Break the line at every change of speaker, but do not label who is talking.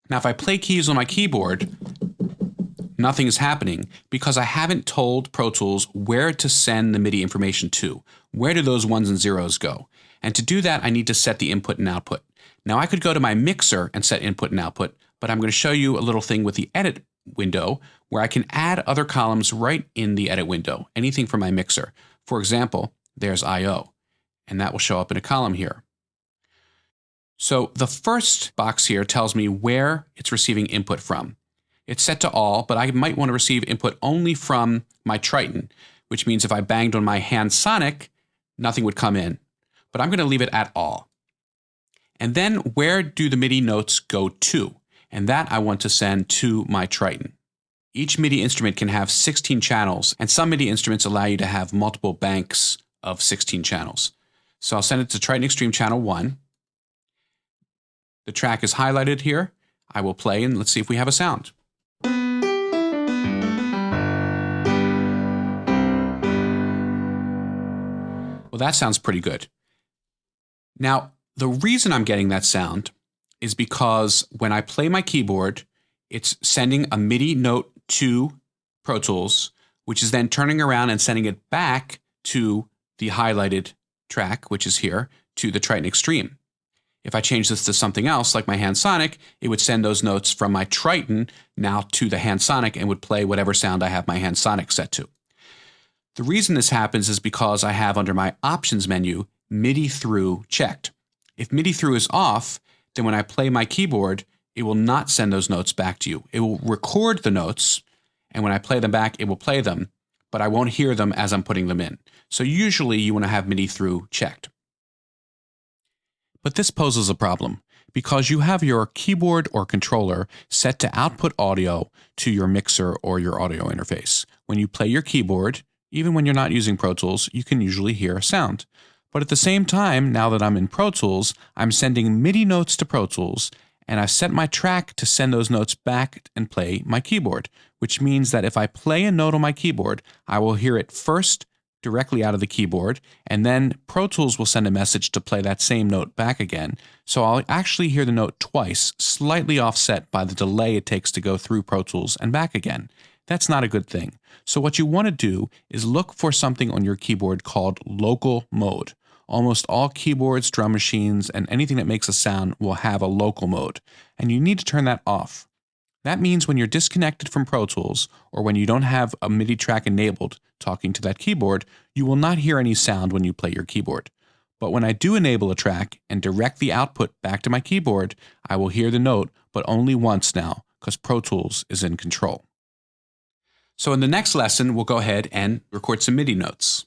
Now if I play keys on my keyboard, nothing is happening because I haven't told Pro Tools where to send the MIDI information to. Where do those ones and zeros go? And to do that, I need to set the input and output. Now I could go to my mixer and set input and output, but I'm going to show you a little thing with the edit window where I can add other columns right in the edit window, anything from my mixer. For example, there's I/O, and that will show up in a column here. So the first box here tells me where it's receiving input from. It's set to all, but I might want to receive input only from my Triton, which means if I banged on my hand sonic, nothing would come in. But I'm going to leave it at all. And then where do the MIDI notes go to? And that I want to send to my Triton. Each MIDI instrument can have 16 channels, and some MIDI instruments allow you to have multiple banks of 16 channels. So I'll send it to Triton Extreme Channel 1. The track is highlighted here. I will play and let's see if we have a sound. Well, that sounds pretty good. Now, the reason I'm getting that sound is because when I play my keyboard, it's sending a MIDI note to Pro Tools, which is then turning around and sending it back to the highlighted track, which is here, to the Triton Extreme. If I change this to something else, like my hand sonic, it would send those notes from my Triton now to the hand sonic and would play whatever sound I have my hand sonic set to. The reason this happens is because I have under my options menu, MIDI through checked. If MIDI through is off, then when I play my keyboard, it will not send those notes back to you. It will record the notes, and when I play them back, it will play them, but I won't hear them as I'm putting them in. So usually you want to have MIDI through checked. But this poses a problem because you have your keyboard or controller set to output audio to your mixer or your audio interface. When you play your keyboard, even when you're not using Pro Tools, you can usually hear a sound. But at the same time, now that I'm in Pro Tools, I'm sending MIDI notes to Pro Tools, and I've set my track to send those notes back and play my keyboard, which means that if I play a note on my keyboard, I will hear it first directly out of the keyboard, and then Pro Tools will send a message to play that same note back again. So I'll actually hear the note twice, slightly offset by the delay it takes to go through Pro Tools and back again. That's not a good thing. So what you want to do is look for something on your keyboard called local mode. Almost all keyboards, drum machines, and anything that makes a sound will have a local mode, and you need to turn that off. That means when you're disconnected from Pro Tools, or when you don't have a MIDI track enabled talking to that keyboard, you will not hear any sound when you play your keyboard. But when I do enable a track and direct the output back to my keyboard, I will hear the note, but only once now, because Pro Tools is in control. So in the next lesson, we'll go ahead and record some MIDI notes.